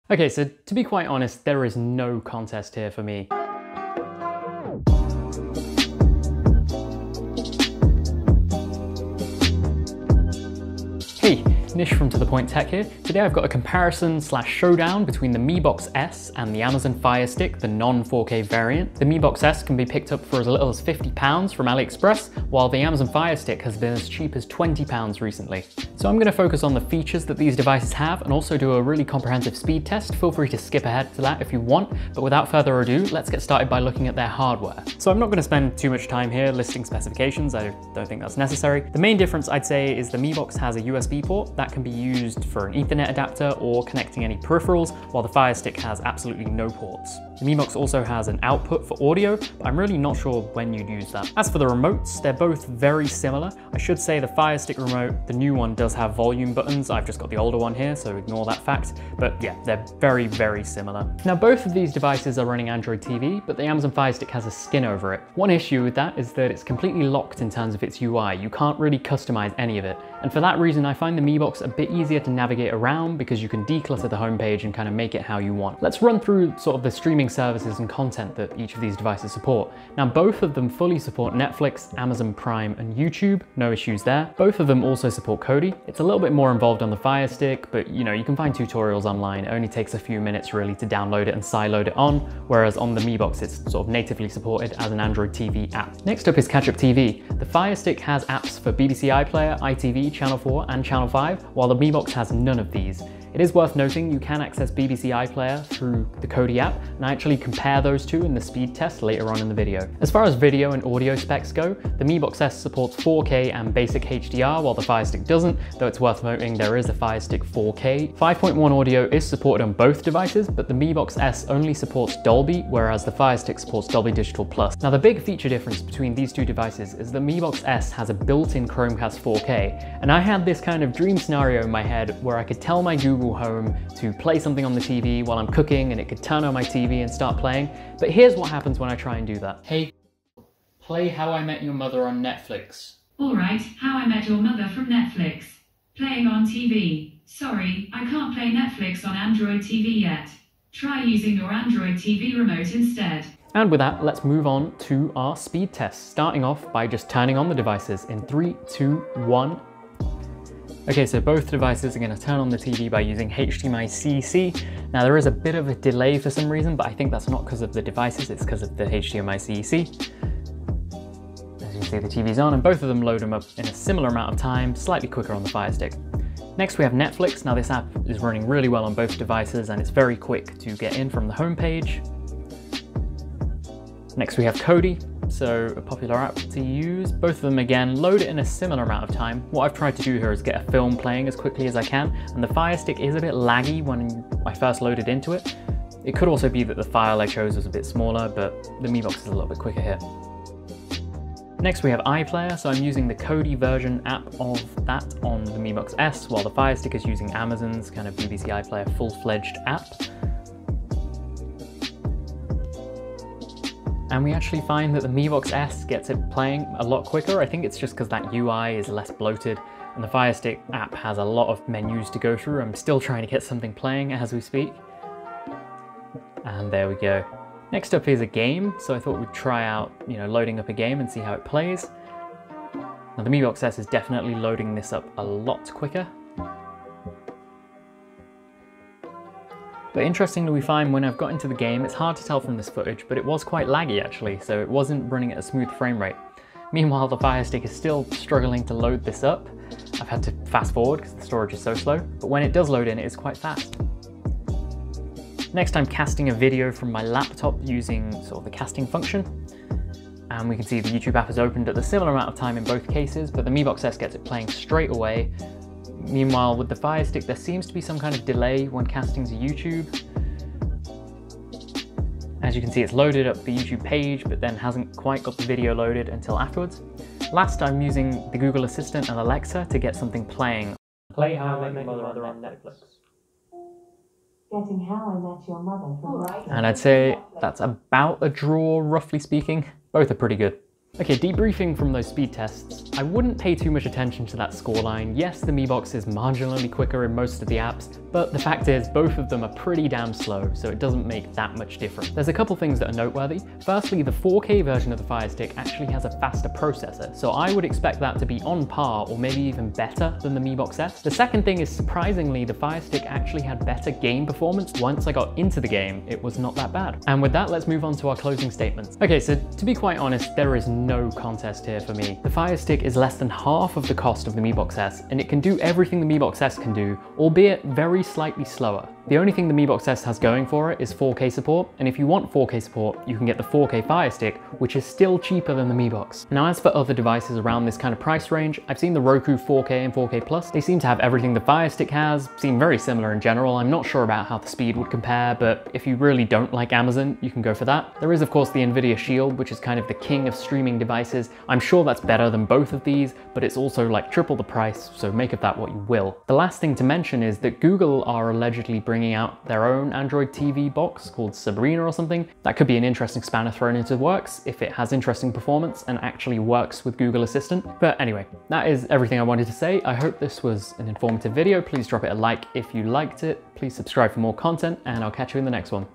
Okay, so to be quite honest, there is no contest here for me. Hey, Nish from To The Point Tech here. Today I've got a comparison slash showdown between the Mi Box S and the Amazon Fire Stick, the non-4K variant. The Mi Box S can be picked up for as little as £50 from AliExpress, while the Amazon Fire Stick has been as cheap as £20 recently. So I'm going to focus on the features that these devices have and also do a really comprehensive speed test. Feel free to skip ahead to that if you want, but without further ado, let's get started by looking at their hardware. So I'm not going to spend too much time here listing specifications, I don't think that's necessary. The main difference I'd say is the Mi Box has a USB port that can be used for an Ethernet adapter or connecting any peripherals, while the Fire Stick has absolutely no ports. The Mi Box also has an output for audio, but I'm really not sure when you'd use that. As for the remotes, they're both very similar. I should say the Fire Stick remote, the new one does have volume buttons. I've just got the older one here, so ignore that fact. But yeah, they're very, very similar. Now, both of these devices are running Android TV, but the Amazon Fire Stick has a skin over it. One issue with that is that it's completely locked in terms of its UI. You can't really customize any of it. And for that reason, I find the Mi Box a bit easier to navigate around because you can declutter the homepage and kind of make it how you want. Let's run through sort of the streaming services and content that each of these devices support. Now, both of them fully support Netflix, Amazon Prime, and YouTube. No issues there. Both of them also support Kodi. It's a little bit more involved on the Fire Stick, but you know, you can find tutorials online. It only takes a few minutes really to download it and sideload it on, whereas on the Mi Box, it's sort of natively supported as an Android TV app. Next up is Catch Up TV. The Fire Stick has apps for BBC iPlayer, ITV, Channel 4, and Channel 5, while the Mi Box has none of these. It is worth noting you can access BBC iPlayer through the Kodi app, and I actually compare those two in the speed test later on in the video. As far as video and audio specs go, the Mi Box S supports 4K and basic HDR, while the Fire Stick doesn't, though it's worth noting there is a Fire Stick 4K. 5.1 audio is supported on both devices, but the Mi Box S only supports Dolby, whereas the Fire Stick supports Dolby Digital Plus. Now, the big feature difference between these two devices is the Mi Box S has a built-in Chromecast 4K, and I had this kind of dream scenario in my head where I could tell my Google Home to play something on the TV while I'm cooking and it could turn on my TV and start playing. But here's what happens when I try and do that. Hey, play How I Met Your Mother on Netflix. Alright, How I Met Your Mother from Netflix. Playing on TV. Sorry, I can't play Netflix on Android TV yet. Try using your Android TV remote instead. And with that, let's move on to our speed test, starting off by just turning on the devices in 3, 2, 1. Okay, so both devices are going to turn on the TV by using HDMI-C. Now there is a bit of a delay for some reason, but I think that's not because of the devices, it's because of the HDMI-C. As you can see, the TV's on, and both of them load them up in a similar amount of time, slightly quicker on the Fire Stick. Next we have Netflix. Now this app is running really well on both devices and it's very quick to get in from the home page. Next we have Kodi. So a popular app to use. Both of them again load it in a similar amount of time. What I've tried to do here is get a film playing as quickly as I can, and the Fire Stick is a bit laggy when I first loaded into it. It could also be that the file I chose was a bit smaller, but the Mi Box is a little bit quicker here. Next we have iPlayer, so I'm using the Kodi version app of that on the Mi Box S, while the Fire Stick is using Amazon's kind of BBC iPlayer full-fledged app. And we actually find that the Mi Box S gets it playing a lot quicker. I think it's just because that UI is less bloated, and the Fire Stick app has a lot of menus to go through. I'm still trying to get something playing as we speak. And there we go. Next up is a game, so I thought we'd try out, loading up a game and see how it plays. Now the Mi Box S is definitely loading this up a lot quicker. But interestingly, we find when I've got into the game, it's hard to tell from this footage, but it was quite laggy actually, so it wasn't running at a smooth frame rate. Meanwhile, the Fire Stick is still struggling to load this up. I've had to fast forward because the storage is so slow, but when it does load in, it is quite fast. Next, I'm casting a video from my laptop using sort of the casting function. And we can see the YouTube app is opened at the similar amount of time in both cases, but the Mi Box S gets it playing straight away. Meanwhile, with the Fire Stick, there seems to be some kind of delay when casting to YouTube. As you can see, it's loaded up the YouTube page, but then hasn't quite got the video loaded until afterwards. Last, I'm using the Google Assistant and Alexa to get something playing. Play How I Met Your Mother on Netflix. Getting How I Met Your Mother from Netflix. And I'd say that's about a draw, roughly speaking. Both are pretty good. Okay, debriefing from those speed tests, I wouldn't pay too much attention to that scoreline. Yes, the Mi Box is marginally quicker in most of the apps, but the fact is both of them are pretty damn slow, so it doesn't make that much difference. There's a couple things that are noteworthy. Firstly, the 4K version of the Fire Stick actually has a faster processor, so I would expect that to be on par or maybe even better than the Mi Box S. The second thing is, surprisingly, the Fire Stick actually had better game performance. Once I got into the game, it was not that bad. And with that, let's move on to our closing statements. Okay, so to be quite honest, there is no contest here for me. The Fire Stick is less than half of the cost of the Mi Box S, and it can do everything the Mi Box S can do, albeit very slightly slower. The only thing the Mi Box S has going for it is 4K support, and if you want 4K support, you can get the 4K Fire Stick, which is still cheaper than the Mi Box. Now, as for other devices around this kind of price range, I've seen the Roku 4K and 4K Plus. They seem to have everything the Fire Stick has, seem very similar in general. I'm not sure about how the speed would compare, but if you really don't like Amazon, you can go for that. There is, of course, the Nvidia Shield, which is kind of the king of streaming devices. I'm sure that's better than both of these, but it's also like triple the price, so make of that what you will. The last thing to mention is that Google are allegedly bringing out their own Android TV box called Sabrina or something. That could be an interesting spanner thrown into the works if it has interesting performance and actually works with Google Assistant. But anyway, that is everything I wanted to say. I hope this was an informative video. Please drop it a like if you liked it. Please subscribe for more content, and I'll catch you in the next one.